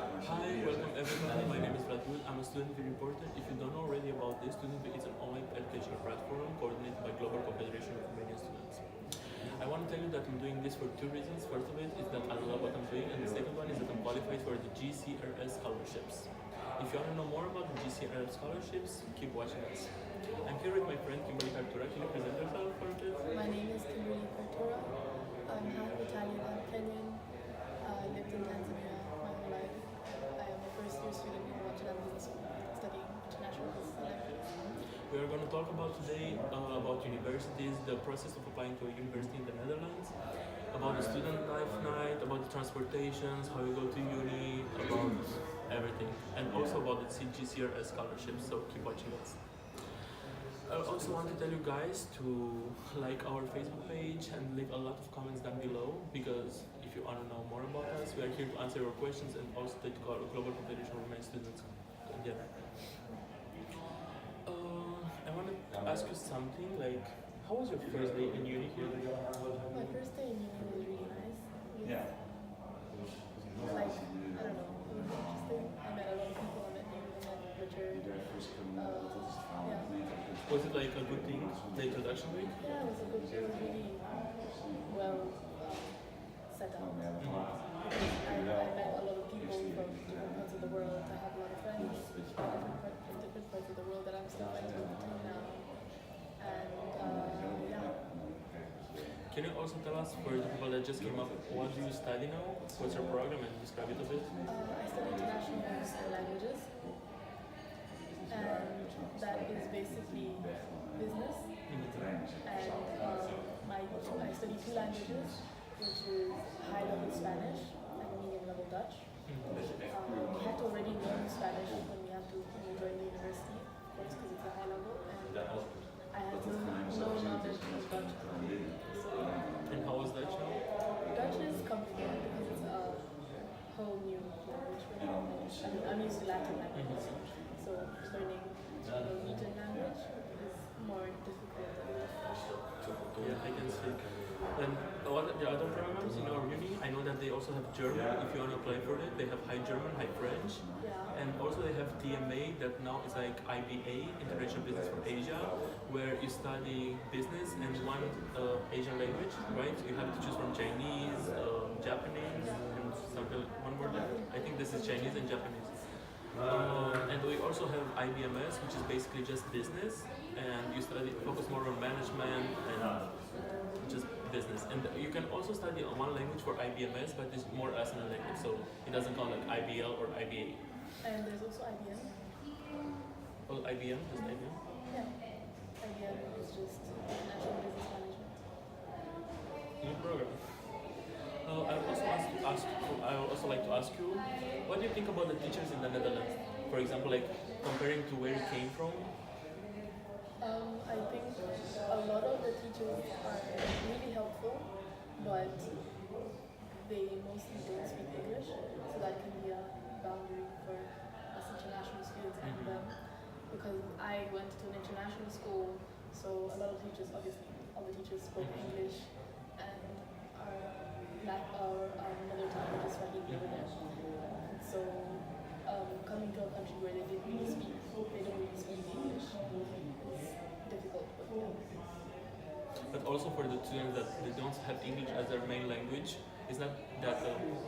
Hi, welcome everybody. My name is Vlad. I'm a student fee reporter. If you don't know already about this, Student Fee is an online educational platform coordinated by Global Confederation of Romanian Students. I want to tell you that I'm doing this for two reasons. First of it is that I love what I'm doing, and the second one is that I'm qualified for the GCRS scholarships. If you want to know more about the GCRS scholarships, keep watching us. I'm here with my friend Kimberly Cartura. Can you present yourself for a bit? My name is Kimberly Cartura. I'm half Italian and Kenyan. I lived in Tanzania my whole life. I am a first year student in Rotterdam Business School studying international business and languages. We are going to talk about today about universities, the process of applying to a university in the Netherlands, about the student life night, about the transportations, how you go to uni, about everything, and also about the GCRS scholarships. So keep watching us. I also want to tell you guys to like our Facebook page and leave a lot of comments down below, because if you want to know more about us, we are here to answer your questions and also take Global Confederation of Romanian Students together. I want to ask you something, like, how was your first day in uni here? My first day in uni was really nice. Yeah. Like, I don't know, it was interesting. I met a lot of people. I met you, I met Richard. Yeah. Was it like a good thing, the introduction week? Yeah, it was really well set up. I met a lot of people from different parts of the world. I have a lot of friends from different parts of the world that I'm still friends with until now. And yeah. Can you also tell us, for the people that just came up, what do you study now? What's your program, and describe it a bit? I study international business and languages. And that is basically business. And I study two languages, which is high level Spanish and medium level Dutch. We had to already learn Spanish when we joined the university, of course, because it's a high level. And I had to know knowledge of Dutch. And how was Dutch now? Dutch is complicated because it's a whole new language for me. I mean, I'm used to Latin language, so learning the Norwegian language is more difficult. Yeah, I can see. And the other programs in our uni, I know that they also have German. If you want to apply for it, they have High German, High French. Yeah. And also they have TMA, that now is like IBA, International Business for Asia, where you study business and one Asian language, right? You have to choose from Chinese, Japanese, and something, one more language. I think this is Chinese and Japanese. And we also have IBMS, which is basically just business, and you focus more on management and just business. And you can also study one language for IBMS, but it's more as an language, so it doesn't count like IBL or IBA. And there's also IBM. Oh, IBM, just IBM? Yeah. IBM is just International Business Management. New program. I would also like to ask you, what do you think about the teachers in the Netherlands? For example, like comparing to where you came from? I think a lot of the teachers are really helpful, but they mostly don't speak English, so that can be a boundary for us international students and them. Because I went to an international school, so a lot of teachers, obviously, all the teachers spoke English, and our mother tongue which is Swahili over there. And so coming to a country where they don't really speak English is difficult. But also for the students that they don't have English as their main language, it's not that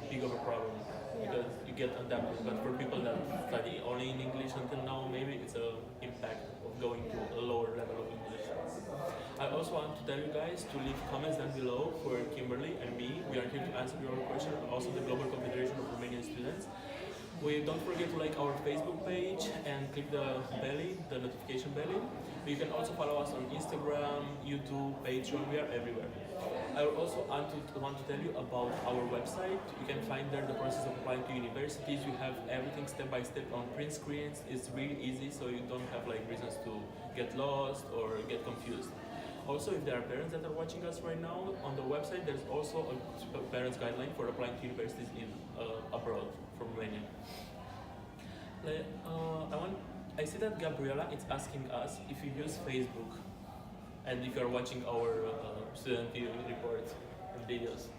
big of a problem, because you get adapted. But for people that study only in English until now, maybe it's an impact of going to a lower level of English. I also want to tell you guys to leave comments down below for Kimberly and me. We are here to answer your question, also the Global Confederation of Romanian Students. Don't forget to like our Facebook page and click the notification bell. You can also follow us on Instagram, YouTube, Patreon. We are everywhere. I also want to tell you about our website. You can find there the process of applying to universities. We have everything step by step on print screens. It's really easy, so you don't have like reasons to get lost or get confused. Also, if there are parents that are watching us right now, on the website there's also a parents guideline for applying to universities in abroad from Romania. I see that Gabriela is asking us if you use Facebook and if you are watching our student reports and videos.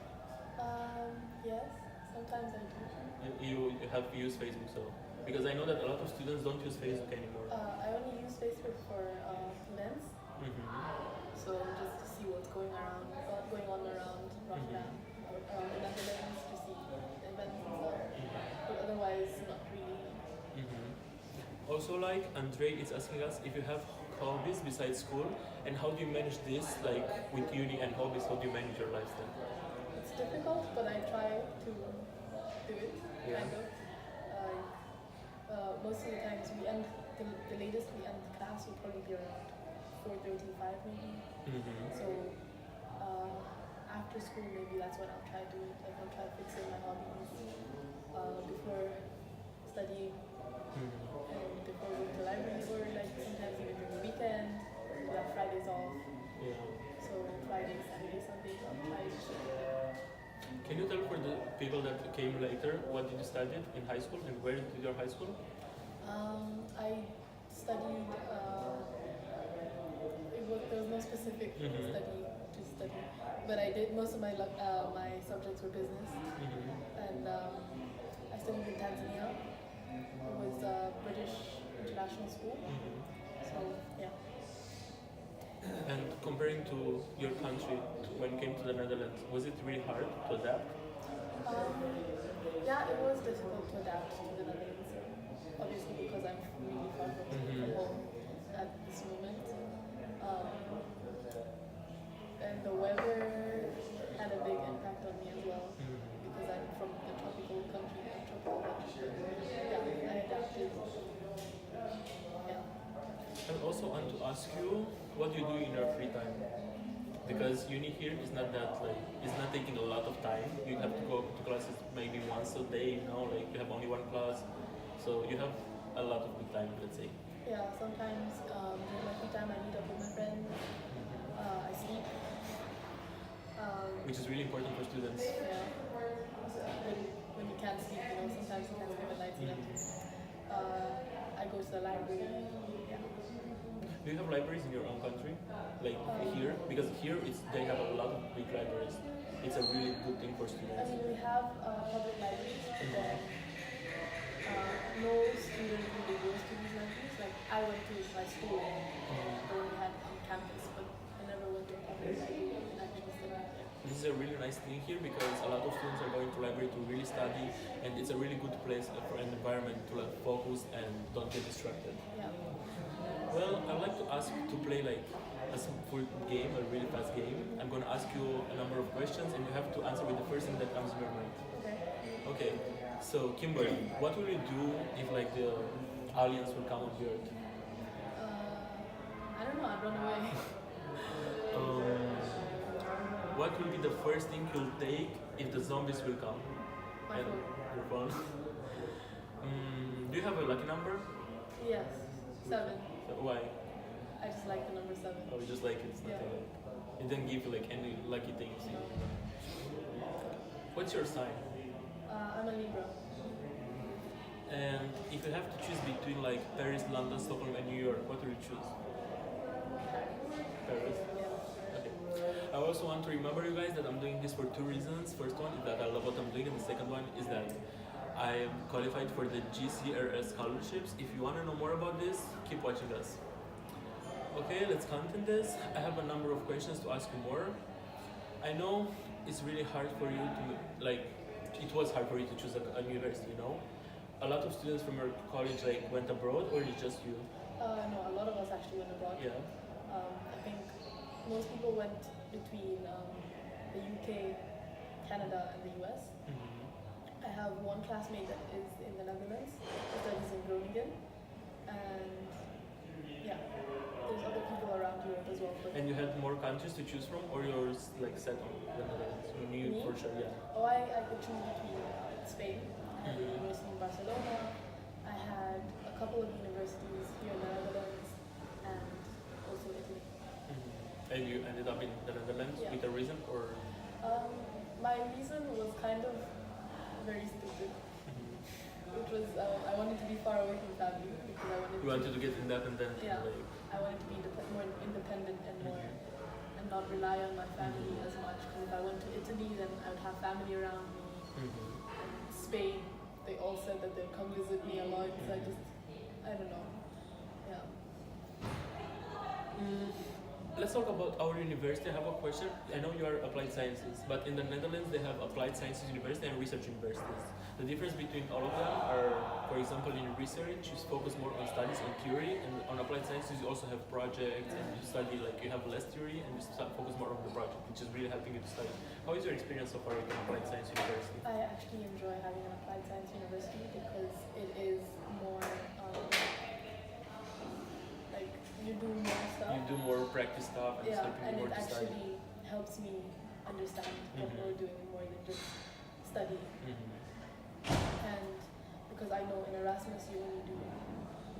Yes, sometimes I do. You you have used Facebook so? Because I know that a lot of students don't use Facebook anymore. I only use Facebook for events, Mm-hmm. so just to see what's going on around Rotterdam, around the Netherlands, to see events and stuff. But otherwise, not really. Mm-hmm. Also, like Andre is asking us if you have hobbies besides school, and how do you manage this, like with uni and hobbies? How do you manage your lifestyle? It's difficult, but I try to do it, Yeah. kind of. Most of the times the latest we end class will probably be around 4:35 maybe. Mm-hmm. So after school maybe that's when I'll try to do it. Like I'll try to fix in my hobbies before studying Mm-hmm. and before going to the library, or like sometimes even during the weekend. We have Fridays off. Yeah. So Friday, Saturday, Sunday, I'll try to do it. Can you tell for the people that came later what did you study in high school and where did your high school? I studied. There was no specific Mhm. study to study, but I did most of my subjects were business, Mm-hmm. and I studied in Tanzania. It was a British international school, Mm-hmm. so yeah. And comparing to your country when you came to the Netherlands, was it really hard to adapt? Yeah, it was difficult to adapt to the Netherlands, obviously because I'm really far from home at this moment. And the weather had a big impact on me as well, because I'm from a tropical country, yeah, I adapted. Yeah. I also want to ask you, what do you do in your free time? Because uni here is not that like, it's not taking a lot of time. You have to go to classes maybe once a day, you know, like you have only one class, so you have a lot of good time, let's say. Yeah, sometimes during my free time I meet up with my friends, I sleep. Which is really important for students. Yeah. When you can't sleep, you know, sometimes you can't sleep at night. I go to the library. Yeah. Do you have libraries in your own country? Like here? Because here they have a lot of big libraries. It's a really good thing for I students. mean, we have public libraries, but then no student really goes to these libraries. Like, I went to my school, the one we had on campus, but I never went to a public library and actually studied there. This is a really nice thing here because a lot of students are going to library to really study, and it's a really good place for an environment to like focus and don't get distracted. Yeah. Well, I'd like to ask to play like a full game, a really fast game. I'm gonna ask you a number of questions, and you have to answer with the first thing that comes in your mind. Okay. Okay. So, Kimberly, what will you do if like the aliens will come on the Earth? I don't know, I'd run away. What will be the first thing you'll take if the zombies will come? My And phone. your phone. Do you have a lucky number? Yes. 7. Why? I just like the number 7. Oh, you just like it. It's not Yeah. like it didn't give you like any lucky things. What's your sign? I'm a Libra. And if you have to choose between like Paris, London, Stockholm, and New York, what will you choose? Paris. Yeah. Okay. I also want to remember you guys that I'm doing this for 2 reasons. First one is that I love what I'm doing, and the second one is that I am qualified for the GCRS scholarships. If you want to know more about this, keep watching us. Okay, let's content this. I have a number of questions to ask you more. I know it's really hard for you to, like, it was hard for you to choose a university, you know? A lot of students from your college like went abroad, or it's just you? No, a lot of us actually went abroad. Yeah. I think most people went between the UK, Canada, and the US. I have one classmate that is in the Netherlands, who studies in Groningen, and yeah, there's other people around Europe as well. But And you had more countries to choose from, or yours like set on the Netherlands? You knew Me? for sure, yeah. oh, I could choose between Spain, and the University in Barcelona. I had a couple of universities here in the Netherlands, and also Italy. And you ended up in the Netherlands Yeah. with a reason, or? My reason was kind of very stupid, which was I wanted to be far away from family because I wanted You wanted to get independent? Yeah. Like, I wanted to be more independent and more, and not rely on my family as much. Because if I went to Italy, then I would have family around me. And Spain, they all said said that they'll come visit me a lot. So I don't know. Yeah. Let's talk about our university. I have a question. I know you are applied sciences, but in the Netherlands they have applied sciences university and research universities. The difference between all of them are, for example, in research you focus more on studies and theory, and on applied sciences you also have projects and you study, like you have less theory and you focus more on the project, which is really helping you to study. How is your experience so far in applied science university? I actually enjoy having an applied science university because it is more like you do more stuff. You do more practice stuff and Yeah, stuff and more it to study. actually helps me understand what we're doing more than just study. And because I know in Erasmus you only do,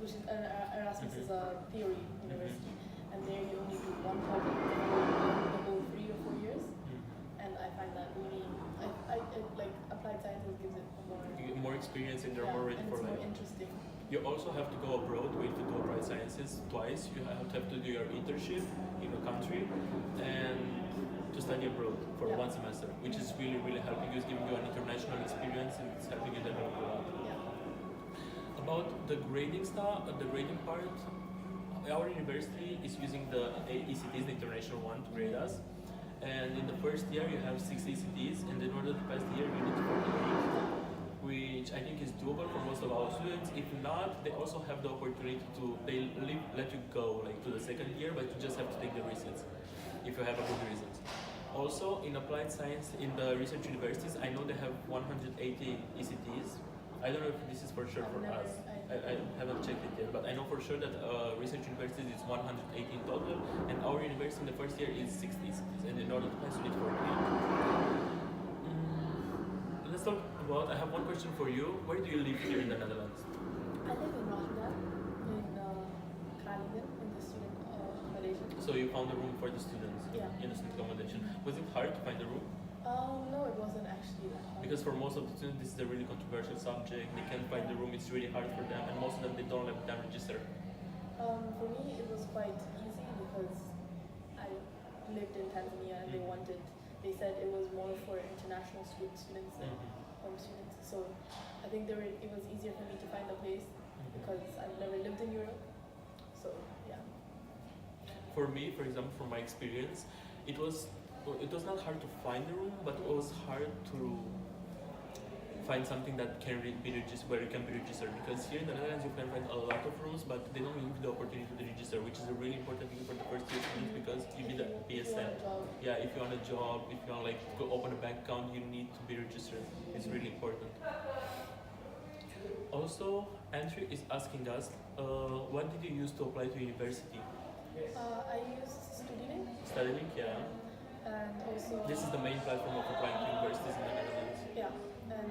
which is Erasmus is a theory university, and there you only do one project the whole 3 or 4 years, and I find that really, I like applied sciences gives it more. You get more experience and you're more ready and for it's more life. interesting. You also have to go abroad if you do applied sciences twice. You have to do your internship in a country and to study abroad for 1 semester, which is really, really helping you. It's giving you an international experience and it's helping you develop a lot. Yeah. About the grading stuff, the grading part, our university is using the ECTs, the international one, to grade us. And in the first year you have 6 ECTs, and in order to pass the year you need 48. Which I think is doable for most of our students. If not, they also have the opportunity to, let you go like to the second year, but you just have to take the resits if you have a good reasons. Also, in applied science, in the research universities, I know they have 180 ECTs. I don't know if this is for sure for us. I haven't checked it yet, but I know for sure that research universities is 118 total, and our university in the first year is 60 ECTs, and in order to pass you need 48. Let's talk about, I have one question for you. Where do you live here in the Netherlands? I live in Rotterdam, in Kralingen, in the student accommodation. So you found a room for the students Yeah. in the student accommodation. Was it hard to find a room? No, it wasn't actually that hard. Because for most of the students, this is a really controversial subject. They can't find the room, it's really hard for them, and most of them, they don't let them register. For me, it was quite easy because I lived in Tanzania and they said it was more for international students than home students. So I think it was easier for me to find a place because I've never lived in Europe. So yeah. For me, for example, from my experience, it was not hard to find a room, but it was hard to find something that can be registered, where you can be registered. Because here in the Netherlands, you can find a lot of rooms, but they don't give you the opportunity to register, which is a really important thing for the first year students because you need a PSN. Yeah, if you want a job, if you want like to open a bank account, you need to be registered. It's really important. Also, Andrew is asking us, what did you use to apply to university? I used Studielink. Studielink, yeah. And also. This is the main platform of applying to universities in the Netherlands. Yeah, and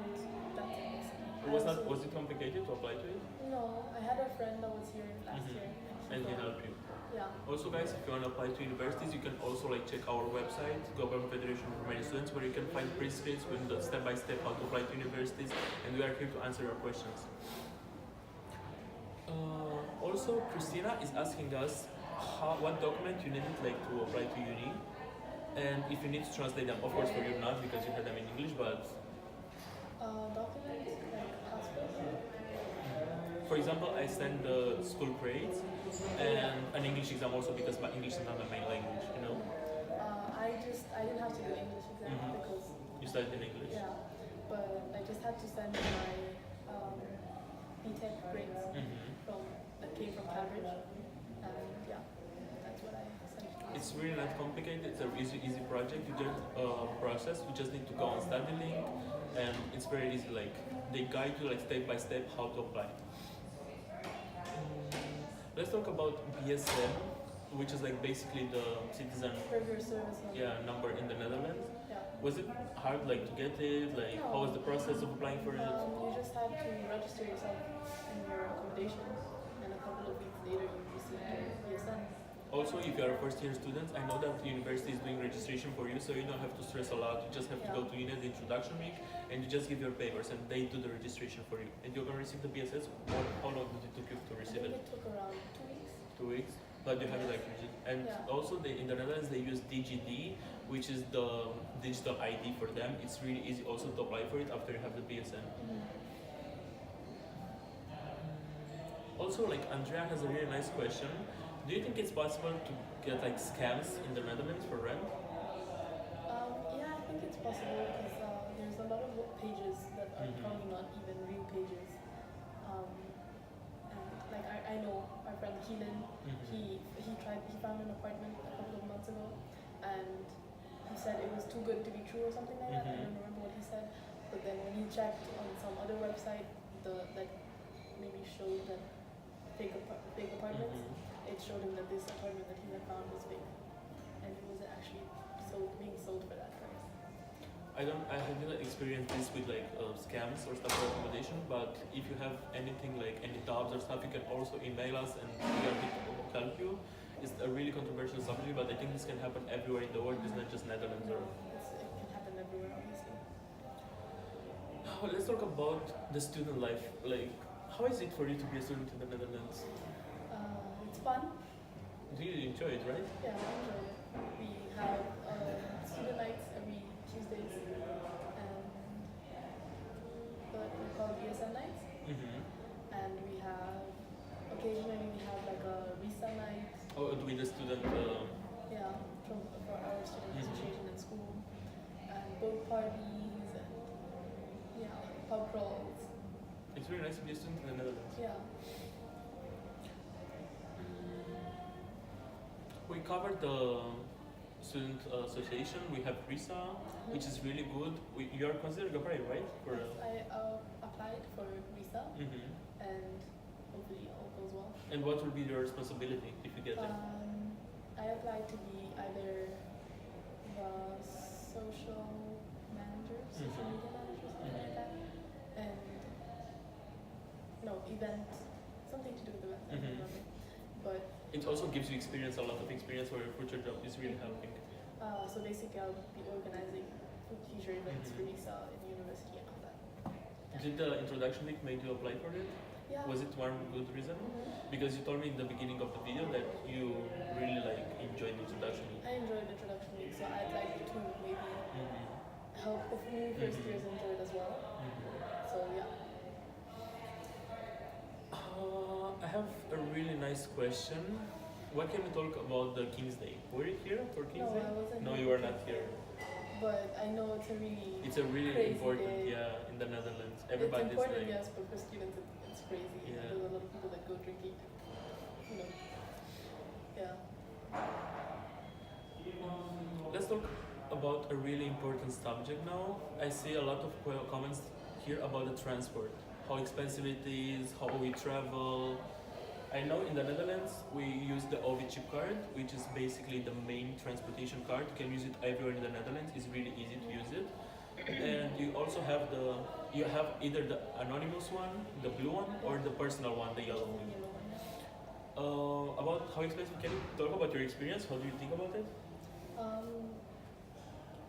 that's it. Was it complicated to apply to it? No, I had a friend that was here last year. And he helped you. Yeah. Also, guys, if you want to apply to universities, you can also like check our website, Global Federation for Romanian Students, where you can find pre-screens with the step-by-step how to apply to universities, and we are here to answer your questions. Also, Christina is asking us what document you needed like to apply to uni, and if you need to translate them. Of course, for you not because you had them in English, but documents like passport. For example, I sent the school grades and an English exam also because my English is not my main language, you know. I didn't have to do English exam because you studied in English. Yeah, but I just had to send my BTech grades that came from Cambridge, and yeah, that's what I sent. It's really not complicated. It's a easy project. You just process. You just need to go on StudyLink, and it's very easy. Like they guide you like step by step how to apply. Let's talk about BSN, which is like basically the citizen number in the Netherlands. Yeah. Was it hard like to get it? Like No. how was the process of applying for it? You just had to register yourself in your accommodation, and a couple of weeks later you receive your BSN. Also, if you are a first-year student, I know that the university is doing registration for you, so you don't have to stress a lot. You just have to go to uni, the introduction week, and you just give your papers, and they do the registration for you. And you're gonna receive the BSS. How long did it take you to receive I think it? it took around 2 weeks. 2 weeks. But you have it like and also in the Netherlands they use DGD, which is the digital ID for them. It's really easy also to apply for it after you have the BSN. Also, like Andrea has a really nice question. Do you think it's possible to get like scams in the Netherlands for rent? Yeah, I think it's possible because there's a lot of pages that are probably not even real pages. Um, and like I know my friend Keelan, he found an apartment a couple of months ago, and he said it was too good to be true or something like that. I don't remember what he said, but then when he checked on some other website, that maybe showed that fake apartments, it showed him that this apartment that he had found was fake, and it was actually being sold for that price. I haven't experienced this with like scams or stuff for accommodation, but if you have anything like any doubts or stuff, you can also email us and we are here to help you. It's a really controversial subject, but I think this can happen everywhere in the world. It's not just Netherlands. Or It can happen everywhere, obviously. Well, let's talk about the student life. Like, how is it for you to be a student in the Netherlands? It's fun. Do you enjoy it, right? Yeah, I enjoy it. We have student nights every Tuesdays, and what we call BSN nights. And we have occasionally we have like a Risa night. Oh, with the student. Yeah, for our student association in school, and boat parties and pub crawls. It's really nice to be a student in the Netherlands. Yeah. We covered the student association. We have Risa, which is really good. You are considered a brave, right? For, Yes, I applied for Risa, and hopefully all goes well. And what will be your responsibility if you get it? I applied to be either the social manager, social media manager, something like that, and no, event, something to do with events, I don't remember. But it also gives you experience, a lot of experience for your future job is really helping. so basically I'll be organizing future events for Risa in university and all that. Did the introduction week make you apply for it? Yeah. Was it one good reason? Because you told me in the beginning of the video that you really like enjoyed the introduction week. I enjoyed the introduction week, so I'd like to maybe help the new first years enjoy it as well. So yeah. I have a really nice question. What can we talk about the King's Day? Were you here for King's No, Day? I wasn't No, here you for were not King's here. But I know it's a really Really crazy important, day. yeah, in the Netherlands. Everybody's It's important, like, yes, but for students it's crazy. Yeah. There's a lot of people that go drinking. You know. Yeah. Let's talk about a really important subject now. I see a lot of comments here about the transport, how expensive it is, how we travel. I know in the Netherlands we use the OV chip card, which is basically the main transportation card. You can use it everywhere in the Netherlands. It's really easy to use it. And you also have either the anonymous one, the blue one, or the personal one, the yellow one. About how expensive, can you talk about your experience? How do you think about it?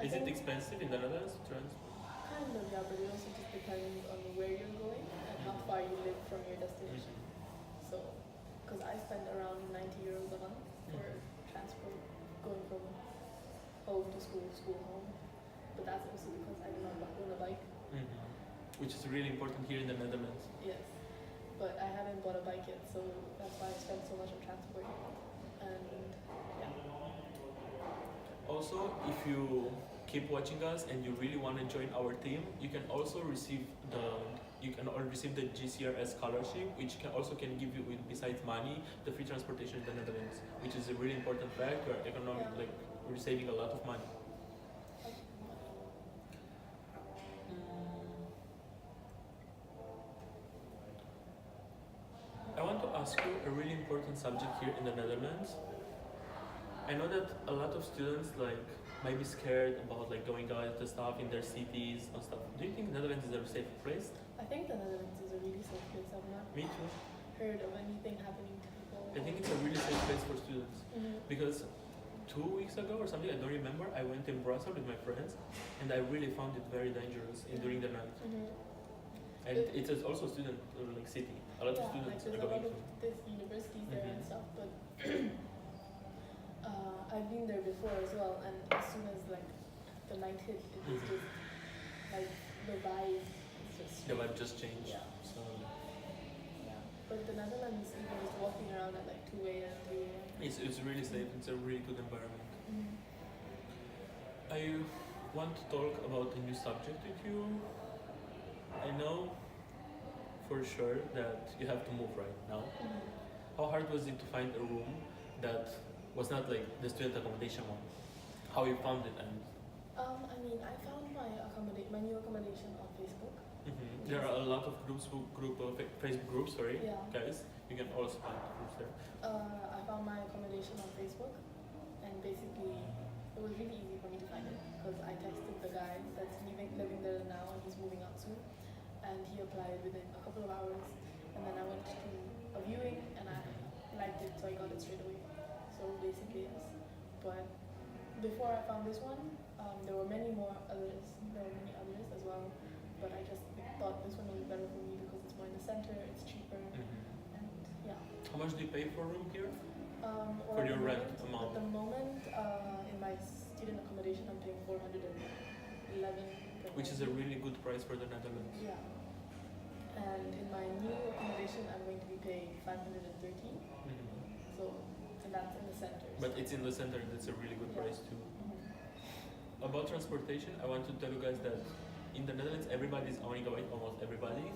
Is it expensive in the Netherlands to transport? Kind of, yeah, but it also just depends on where you're going and how far you live from your destination. So, because I spend around 90 euros a month for transport, going from home to school, school home. But that's also because I do not own a bike. Which is really important here in the Netherlands. Yes, but I haven't bought a bike yet, so that's why I spend so much on transport. And yeah. Also, if you keep watching us and you really want to join our team, you can also receive the GCRS scholarship, which can give you, besides money, the free transportation in the Netherlands, which is a really important fact. We're saving a lot of money. I want to ask you a really important subject here in the Netherlands. I know that a lot of students might be scared about going out to stuff in their cities and stuff. Do you think Netherlands is a safe place? I think the Netherlands is a really safe place. I've not Me too. heard of anything happening to people. I think it's a really safe place for students because 2 weeks ago or something, I don't remember, I went in Brussels with my friends and I really found it very dangerous during the night. And it is also student city. A lot of students there's are a lot going of these universities there and stuff, but I've been there before as well, and as soon as the night hit, it was just the vibe is just The vibe just changed. Yeah. So yeah. But the Netherlands, even just walking around at like 2 a.m., 3 a.m. It's really safe. It's a really good environment. Mm. I want to talk about a new subject with you. I know for sure that you have to move right now. Mm. How hard was it to find a room that was not like the student accommodation one? How you found it and I mean, I found my new accommodation on Facebook. there are a lot of Facebook groups, sorry, Yeah. guys. You can also find groups there. I found my accommodation on Facebook, and basically, it was really easy for me to find it because I texted the guy that's living there now, and he's moving out soon, and he applied within a couple of hours, and then I went to a viewing, and I liked it, so I got it straight away. So basically, yes. But before I found this one, there were many others as well, but I just thought this one was better for me because it's more in the center, it's cheaper, and yeah. How much do you pay for a room here? Well, For at your the rent moment- amount? At the moment, in my student accommodation, I'm paying 411. Which is a really good price for the Netherlands. Yeah. And in my new accommodation, I'm going to be paying 513. So, and that's in the center. But it's in the center, and it's a really good price too. About transportation, I want to tell you guys that in the Netherlands, everybody is owning a bike, almost everybody,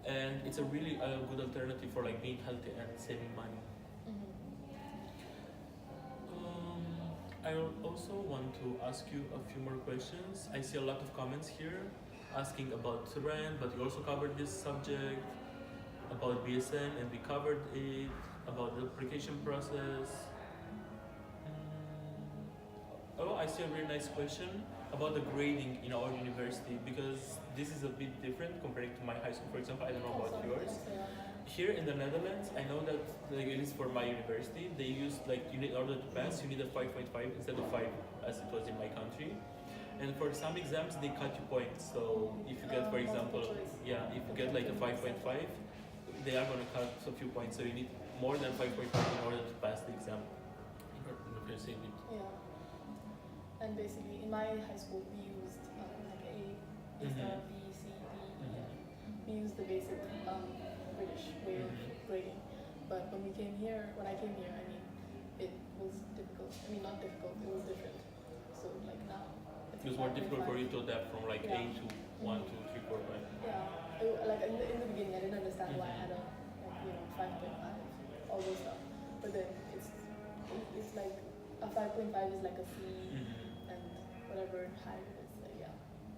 and it's a really good alternative for like being healthy and saving money. I also want to ask you a few more questions. I see a lot of comments here asking about străin, but you also covered this subject, about BSN, and we covered it, about the application process. Oh, I see a very nice question about the grading in our university, because this is a bit different compared to my high school, for example. I don't know about yours. Here in the Netherlands, I know that, like, at least for my university, they use, like, in order to pass, you need a 5.5 instead of 5, as it was in my country. And for some exams, they cut you points. So if you get, for example, if you get like a 5.5, they are going to cut a few points. So you need more than 5.5 in order to pass the exam. Yeah. And basically, in my high school, we used like A star, B, C, D, E, F. We used the basic British way of grading. But when I came here, I mean, it was difficult. I mean, not difficult, it was different. So like now, it was more difficult for you to adapt from like A to 1, 2, 3, 4, right? Yeah. Like in the beginning, I didn't understand why I had a 5.5, all those stuff. But then it's like a 5.5 is like a C, and whatever higher is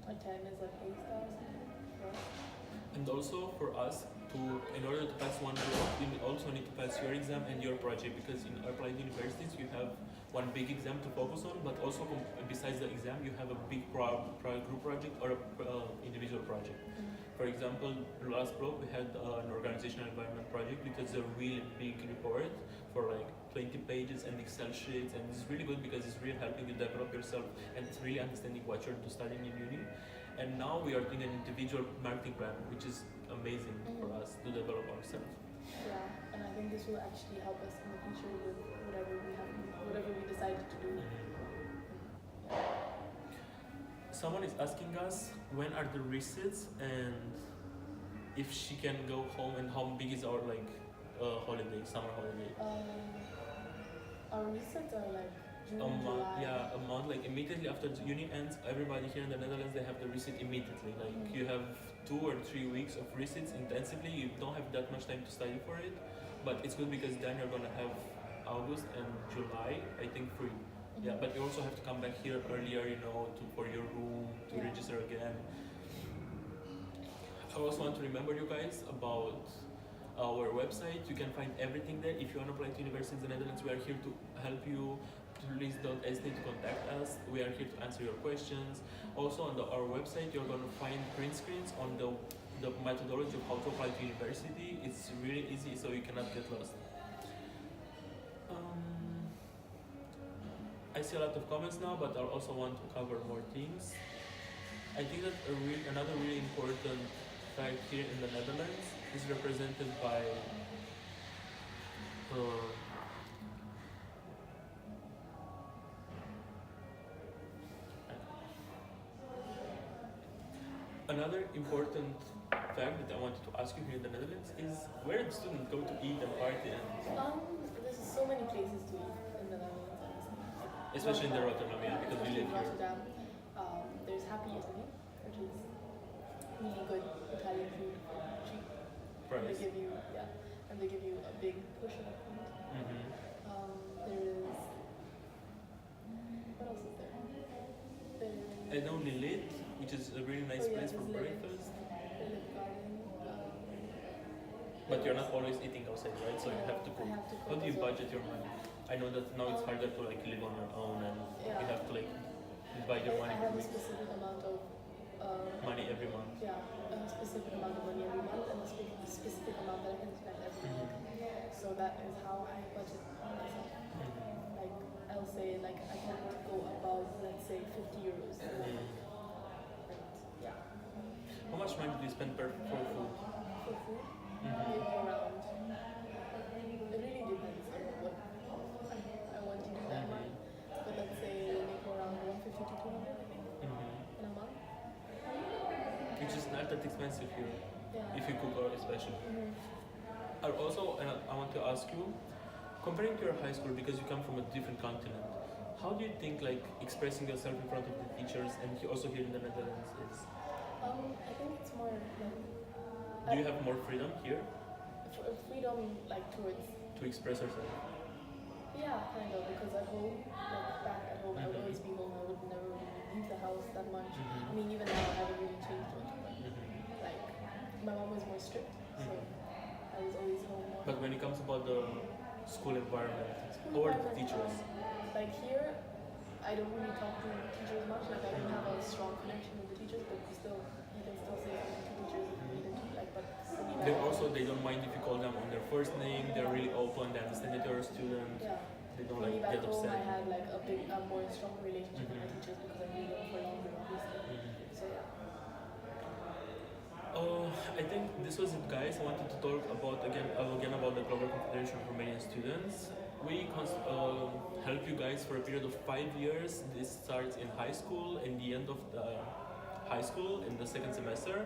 a 10 is an A star or something. Yeah. And also for us, in order to pass one block, you also need to pass your exam and your project, because in applied universities you have one big exam to focus on, but also besides the exam you have a big group project or a individual project. For example, last block we had an organizational environment project, which is a really big report for like 20 pages and Excel sheets, and it's really good because it's really helping you develop yourself and it's really understanding what you're studying in uni. And now we are doing an individual marketing plan, which is amazing for us to develop ourselves. Yeah, and I think this will actually help us in the future with whatever we decided to do. Someone is asking us when are the resets and if she can go home, and how big is our holiday, summer holiday. Our resets are like June, July. A month, like immediately after the uni ends, everybody here in the Netherlands, they have the reset immediately. Like you have 2 or 3 weeks of resets intensively. You don't have that much time to study for it, but it's good because then you're gonna have August and July, I think, free. Yeah, but you also have to come back here earlier, for your room, to register again. I also want to remember you guys about our website. You can find everything there. If you want to apply to university in the Netherlands, we are here to help you. Please don't hesitate to contact us. We are here to answer your questions. Also on our website, you're going to find print screens on the methodology of how to apply to university. It's really easy, so you cannot get lost. I see a lot of comments now, but I also want to cover more things. I think that another really important fact here in the Netherlands is represented by another important fact that I wanted to ask you here in the Netherlands is where do students go to eat and party and There's so many places to eat in the Netherlands, honestly. especially in the Rotterdam, yeah, because we Especially live in here. Rotterdam. There's Happy Italy, which is really good Italian food for cheap. And they Price. give you, yeah, and they give you a big portion of food. There is, what else is there? I know Lilith, which is a really nice place for breakfast. Lilith Garden. But you're not always eating outside, right? So you have to cook. I have to cook How do you as well. budget your money? I know that now it's harder to like live on your own and Yeah. you have to like divide your money I per have a week. specific amount of Money every month. yeah, a specific amount of money every month and a specific amount that I can spend every week. So that is how I budget myself. Like I'll say like I can't go above let's say 50 euros. And yeah. How much money do you spend for food? For food, maybe around. It really depends on what I want to do that month. But let's say maybe around 150 to 200 I think in a month. Which is not that expensive here, Yeah. if you cook or especially. And also, I want to ask you, comparing to your high school, because you come from a different continent, how do you think like expressing yourself in front of the teachers and also here in the Netherlands is? I think it's more like Do you have more freedom here freedom like towards to express yourself? yeah, kind of, because at home, like back at home, I would always be home. I would never really leave the house that much. I mean, even now, I haven't really changed much. But like, my mom was more strict, so I was always home more. But when it comes about the school environment, School how are the environment, teachers? like here, I don't really talk to teachers much. Like I don't have a strong connection with the teachers, but still, you can still say something to teachers if you need them to. Like, but They don't mind if you call them on their first name. They're really open. They understand that you're a student. yeah. They don't For me like back get home, upset. I had like a more strong relationship with my teachers because I knew them for longer, obviously. So yeah. I think this was it, guys. I wanted to talk about again about the Global Confederation of Romanian Students. We help you guys for a period of 5 years. This starts in high school, in the end of the high school, in the second semester.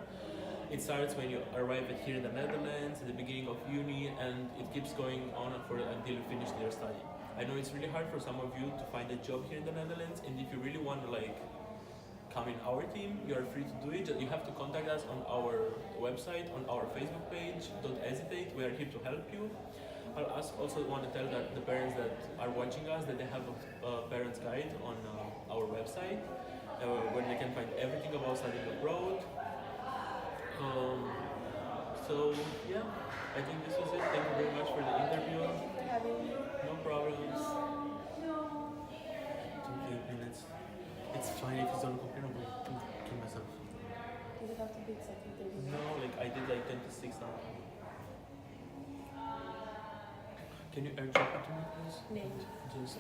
It starts when you arrive here in the Netherlands, at the beginning of uni, and it keeps going on until you finish your study. I know it's really hard for some of you to find a job here in the Netherlands, and if you really want to like come in our team, you are free to do it. You have to contact us on our website, on our Facebook page. Don't hesitate. We are here to help you. I'll also want to tell that the parents that are watching us that they have a parents guide on our website where they can find everything about studying abroad. So yeah, I think this was it. Thank you very much for the interview. Thank you for having me. No problems. 28 minutes. It's fine if it's uncomparable to myself. Does it have to be exactly 30 minutes? No, like I did like 10 to 6 now. Can you airdrop it to me, please? Name. Just